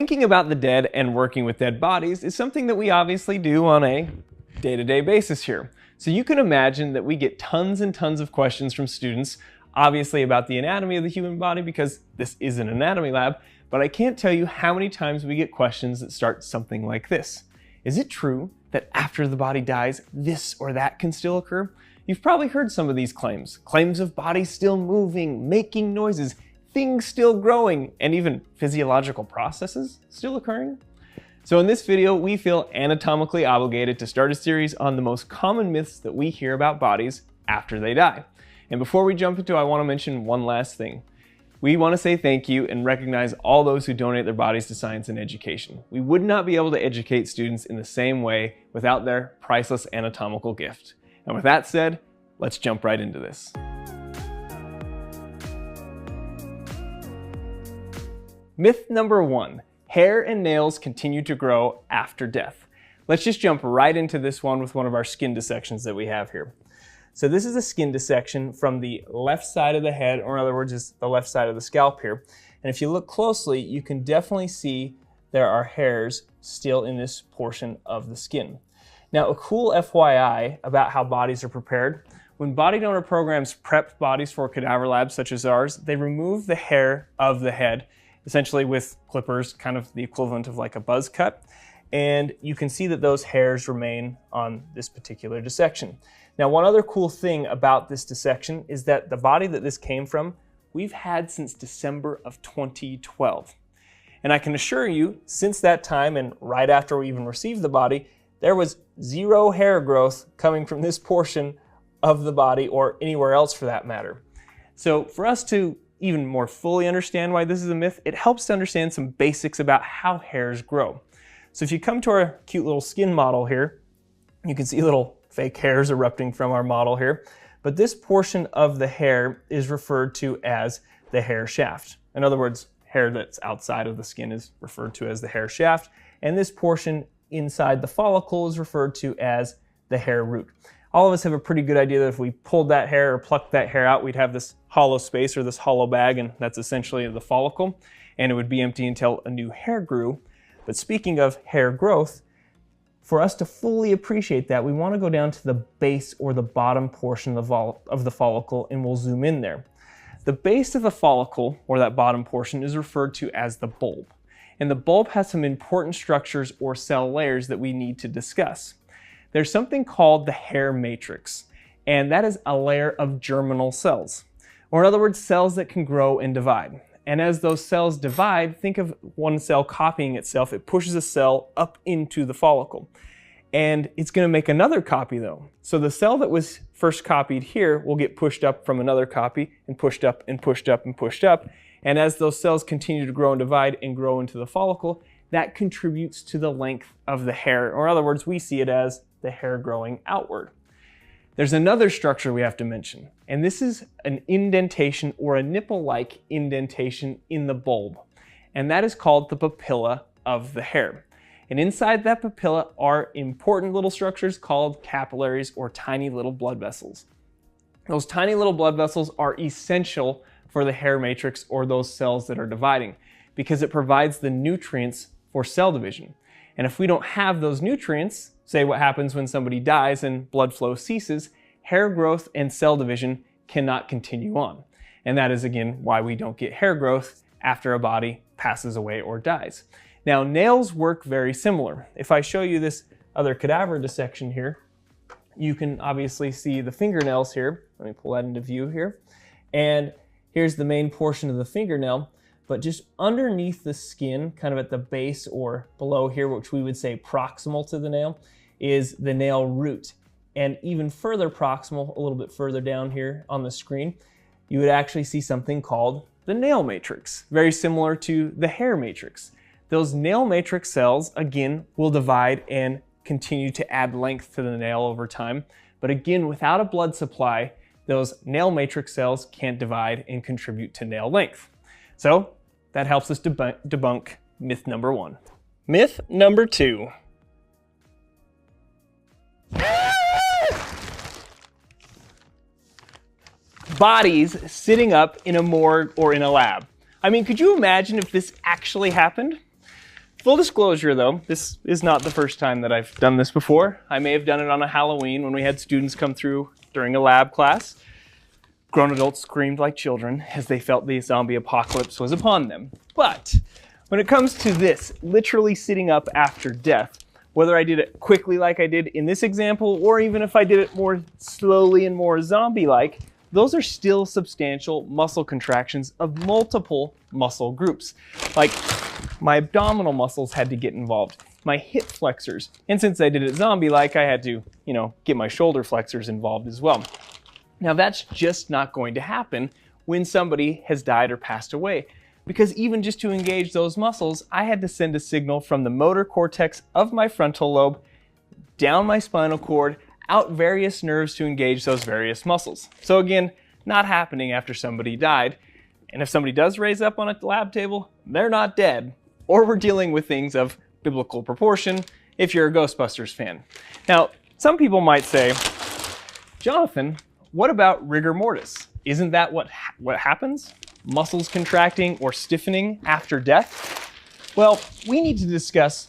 Thinking about the dead and working with dead bodies is something that we obviously do on a day-to-day basis here. So you can imagine that we get tons and tons of questions from students, obviously about the anatomy of the human body because this is an anatomy lab, but I can't tell you how many times we get questions that start something like this. Is it true that after the body dies, this or that can still occur? You've probably heard some of these claims. Claims of bodies still moving, making noises, things still growing, and even physiological processes still occurring. So in this video, we feel anatomically obligated to start a series on the most common myths that we hear about bodies after they die. And before we jump into it, I want to mention one last thing. We want to say thank you and recognize all those who donate their bodies to science and education. We would not be able to educate students in the same way without their priceless anatomical gift. And with that said, let's jump right into this. Myth number 1, hair and nails continue to grow after death. Let's just jump right into this one with one of our skin dissections that we have here. So this is a skin dissection from the left side of the head, or in other words, is the left side of the scalp here. And if you look closely, you can definitely see there are hairs still in this portion of the skin. Now, a cool FYI about how bodies are prepared. When body donor programs prep bodies for cadaver labs such as ours, they remove the hair of the head, essentially with clippers, kind of the equivalent of like a buzz cut. And you can see that those hairs remain on this particular dissection. Now, one other cool thing about this dissection is that the body that this came from, we've had since December of 2012. And I can assure you, since that time and right after we even received the body, there was zero hair growth coming from this portion of the body or anywhere else for that matter. So for us to even more fully understand why this is a myth, it helps to understand some basics about how hairs grow. So if you come to our cute little skin model here, you can see little fake hairs erupting from our model here, but this portion of the hair is referred to as the hair shaft. In other words, hair that's outside of the skin is referred to as the hair shaft, and this portion inside the follicle is referred to as the hair root. All of us have a pretty good idea that if we pulled that hair or plucked that hair out, we'd have this hollow space or this hollow bag, and that's essentially the follicle, and it would be empty until a new hair grew. But speaking of hair growth, for us to fully appreciate that, we want to go down to the base or the bottom portion of the follicle, and we'll zoom in there. The base of the follicle, or that bottom portion, is referred to as the bulb. And the bulb has some important structures or cell layers that we need to discuss. There's something called the hair matrix, and that is a layer of germinal cells, or in other words, cells that can grow and divide. And as those cells divide, think of one cell copying itself. It pushes a cell up into the follicle, and it's going to make another copy though. So the cell that was first copied here will get pushed up from another copy and pushed up and pushed up and pushed up. And as those cells continue to grow and divide and grow into the follicle, that contributes to the length of the hair, or in other words, we see it as the hair growing outward. There's another structure we have to mention, and this is an indentation or a nipple-like indentation in the bulb, and that is called the papilla of the hair. And inside that papilla are important little structures called capillaries or tiny little blood vessels. Those tiny little blood vessels are essential for the hair matrix or those cells that are dividing because it provides the nutrients for cell division. And if we don't have those nutrients, say what happens when somebody dies and blood flow ceases, hair growth and cell division cannot continue on. And that is again why we don't get hair growth after a body passes away or dies. Now, nails work very similar. If I show you this other cadaver dissection here, you can obviously see the fingernails here. Let me pull that into view here. And here's the main portion of the fingernail. But just underneath the skin, kind of at the base or below here, which we would say proximal to the nail, is the nail root. And even further proximal, a little bit further down here on the screen, you would actually see something called the nail matrix, very similar to the hair matrix. Those nail matrix cells, again, will divide and continue to add length to the nail over time. But again, without a blood supply, those nail matrix cells can't divide and contribute to nail length. So that helps us debunk myth number 1. Myth number 2. Bodies sitting up in a morgue or in a lab. I mean, could you imagine if this actually happened? Full disclosure though, this is not the first time that I've done this before. I may have done it on a Halloween when we had students come through during a lab class. Grown adults screamed like children as they felt the zombie apocalypse was upon them. But when it comes to this, literally sitting up after death, whether I did it quickly like I did in this example, or even if I did it more slowly and more zombie-like, those are still substantial muscle contractions of multiple muscle groups. Like my abdominal muscles had to get involved, my hip flexors, and since I did it zombie-like, I had to, get my shoulder flexors involved as well. Now that's just not going to happen when somebody has died or passed away, because even just to engage those muscles, I had to send a signal from the motor cortex of my frontal lobe, down my spinal cord, out various nerves to engage those various muscles. So again, not happening after somebody died. And if somebody does raise up on a lab table, they're not dead. Or we're dealing with things of biblical proportion if you're a Ghostbusters fan. Now, some people might say, Jonathan, what about rigor mortis? Isn't that what happens? Muscles contracting or stiffening after death? Well, we need to discuss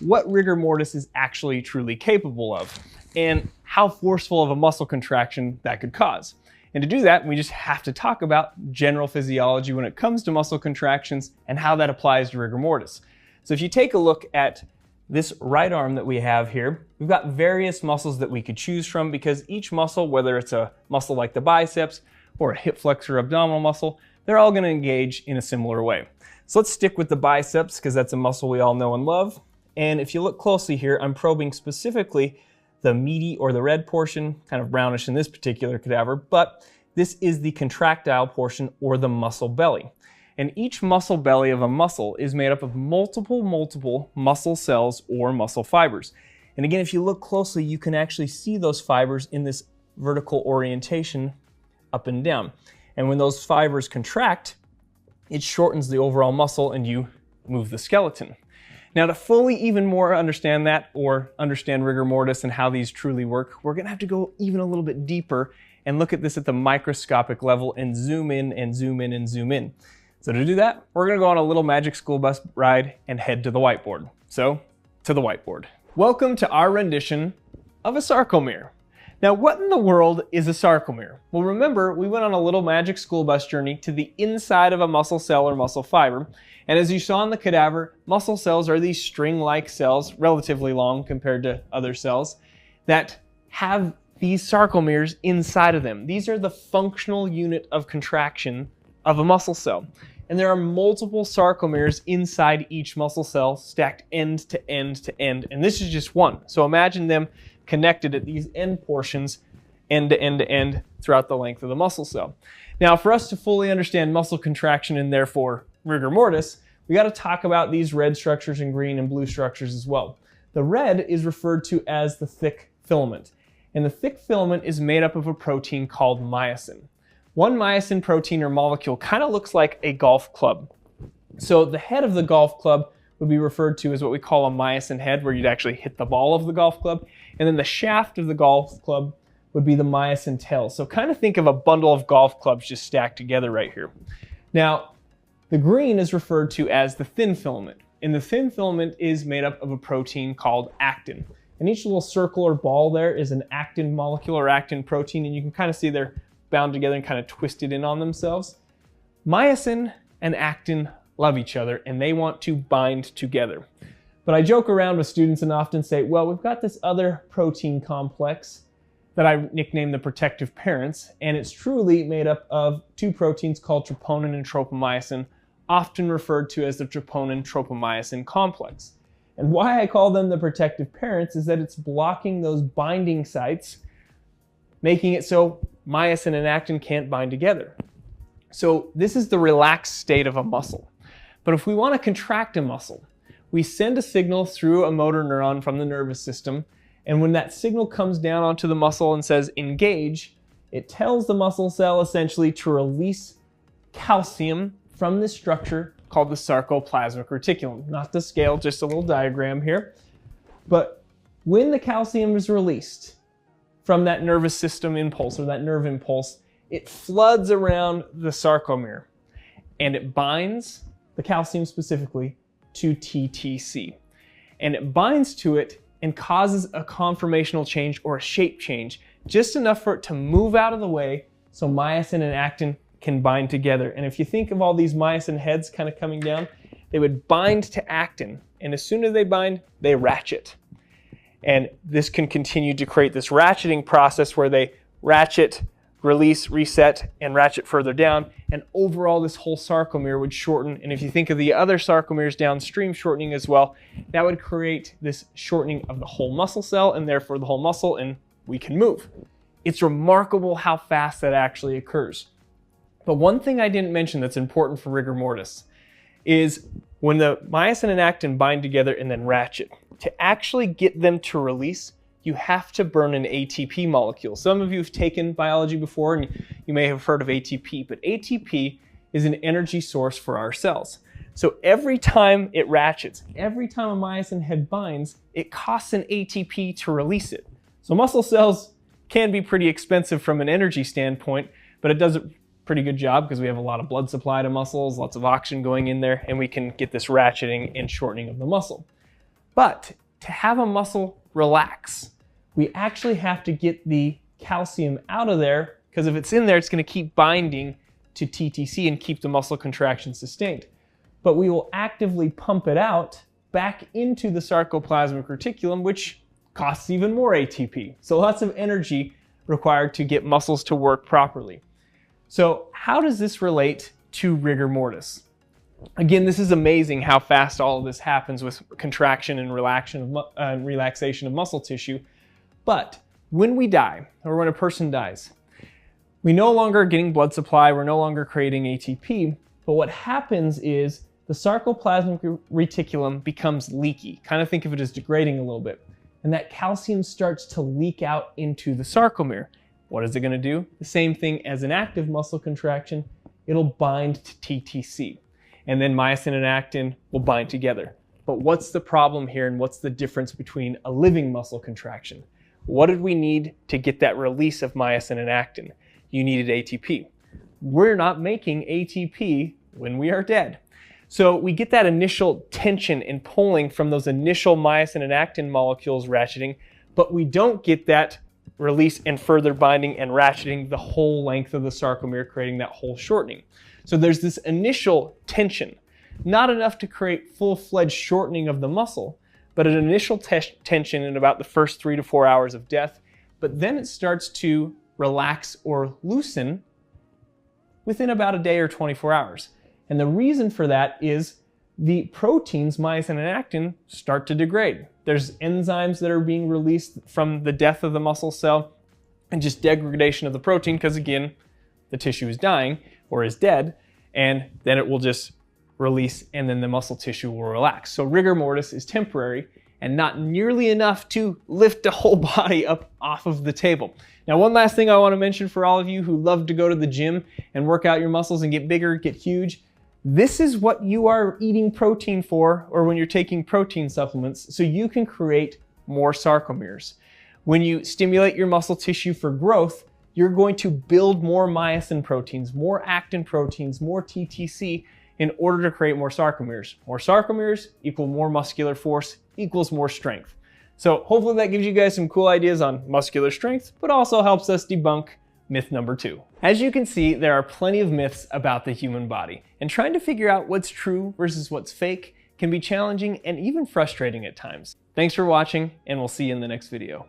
what rigor mortis is actually truly capable of and how forceful of a muscle contraction that could cause. And to do that, we just have to talk about general physiology when it comes to muscle contractions and how that applies to rigor mortis. So if you take a look at this right arm that we have here, we've got various muscles that we could choose from because each muscle, whether it's a muscle like the biceps or a hip flexor abdominal muscle, they're all going to engage in a similar way. So let's stick with the biceps because that's a muscle we all know and love. And if you look closely here, I'm probing specifically the meaty or the red portion, kind of brownish in this particular cadaver, but this is the contractile portion or the muscle belly. And each muscle belly of a muscle is made up of multiple muscle cells or muscle fibers. And again, if you look closely, you can actually see those fibers in this vertical orientation up and down. And when those fibers contract, it shortens the overall muscle and you move the skeleton. Now to fully even more understand that or understand rigor mortis and how these truly work, we're going to have to go even a little bit deeper and look at this at the microscopic level and zoom in and zoom in and zoom in. So to do that, we're going to go on a little magic school bus ride and head to the whiteboard. So to the whiteboard. Welcome to our rendition of a sarcomere. Now, what in the world is a sarcomere? Well, remember, we went on a little magic school bus journey to the inside of a muscle cell or muscle fiber. And as you saw in the cadaver, muscle cells are these string-like cells, relatively long compared to other cells, that have these sarcomeres inside of them. These are the functional unit of contraction of a muscle cell. And there are multiple sarcomeres inside each muscle cell stacked end to end to end. And this is just one. So imagine them connected at these end portions, end to end to end, throughout the length of the muscle cell. Now, for us to fully understand muscle contraction and therefore rigor mortis, we got to talk about these red structures and green and blue structures as well. The red is referred to as the thick filament. And the thick filament is made up of a protein called myosin. One myosin protein or molecule kind of looks like a golf club. So the head of the golf club would be referred to as what we call a myosin head, where you'd actually hit the ball of the golf club. And then the shaft of the golf club would be the myosin tail. So kind of think of a bundle of golf clubs just stacked together right here. Now, the green is referred to as the thin filament. And the thin filament is made up of a protein called actin. And each little circle or ball there is an actin molecule or actin protein. And you can kind of see they're bound together and kind of twisted in on themselves. Myosin and actin love each other and they want to bind together. But I joke around with students and often say, well, we've got this other protein complex that I nickname the protective parents, and it's truly made up of two proteins called troponin and tropomyosin, often referred to as the troponin-tropomyosin complex. And why I call them the protective parents is that it's blocking those binding sites, making it so myosin and actin can't bind together. So this is the relaxed state of a muscle. But if we want to contract a muscle, we send a signal through a motor neuron from the nervous system, and when that signal comes down onto the muscle and says engage, it tells the muscle cell essentially to release calcium from this structure called the sarcoplasmic reticulum. Not the scale, just a little diagram here. But when the calcium is released from that nervous system impulse or that nerve impulse, it floods around the sarcomere and it binds the calcium specifically to TTC. And it binds to it and causes a conformational change or a shape change, just enough for it to move out of the way so myosin and actin can bind together. And if you think of all these myosin heads kind of coming down, they would bind to actin, and as soon as they bind, they ratchet. And this can continue to create this ratcheting process where they ratchet, release, reset, and ratchet further down, and overall this whole sarcomere would shorten. And if you think of the other sarcomeres downstream shortening as well, that would create this shortening of the whole muscle cell and therefore the whole muscle, and we can move. It's remarkable how fast that actually occurs. But one thing I didn't mention that's important for rigor mortis is when the myosin and actin bind together and then ratchet, to actually get them to release, you have to burn an ATP molecule. Some of you have taken biology before and you may have heard of ATP, but ATP is an energy source for our cells. So every time it ratchets, every time a myosin head binds, it costs an ATP to release it. So muscle cells can be pretty expensive from an energy standpoint, but it does a pretty good job because we have a lot of blood supply to muscles, lots of oxygen going in there, and we can get this ratcheting and shortening of the muscle. But to have a muscle relax, we actually have to get the calcium out of there, because if it's in there, it's going to keep binding to TTC and keep the muscle contraction sustained. But we will actively pump it out back into the sarcoplasmic reticulum, which costs even more ATP. So lots of energy required to get muscles to work properly. So how does this relate to rigor mortis? Again, this is amazing how fast all of this happens with contraction and relaxation of muscle tissue. But when we die, or when a person dies, we no longer are getting blood supply, we're no longer creating ATP, but what happens is the sarcoplasmic reticulum becomes leaky. Kind of think of it as degrading a little bit. And that calcium starts to leak out into the sarcomere. What is it going to do? The same thing as an active muscle contraction. It'll bind to TTC. And then myosin and actin will bind together. But what's the problem here, and what's the difference between a living muscle contraction? What did we need to get that release of myosin and actin? You needed ATP. We're not making ATP when we are dead. So we get that initial tension and pulling from those initial myosin and actin molecules ratcheting, but we don't get that release and further binding and ratcheting the whole length of the sarcomere, creating that whole shortening. So there's this initial tension, not enough to create full-fledged shortening of the muscle, but an initial tension in about the first 3 to 4 hours of death, but then it starts to relax or loosen within about a day or 24 hours. And the reason for that is the proteins, myosin and actin, start to degrade. There's enzymes that are being released from the death of the muscle cell and just degradation of the protein, because again, the tissue is dying or is dead, and then it will just release and then the muscle tissue will relax. So rigor mortis is temporary and not nearly enough to lift the whole body up off of the table. Now, one last thing I want to mention for all of you who love to go to the gym and work out your muscles and get bigger, get huge, this is what you are eating protein for, or when you're taking protein supplements, so you can create more sarcomeres. When you stimulate your muscle tissue for growth, you're going to build more myosin proteins, more actin proteins, more TTC in order to create more sarcomeres. More sarcomeres equal more muscular force equals more strength. So hopefully that gives you guys some cool ideas on muscular strength, but also helps us debunk myth number 2. As you can see, there are plenty of myths about the human body, and trying to figure out what's true versus what's fake can be challenging and even frustrating at times. Thanks for watching, and we'll see you in the next video.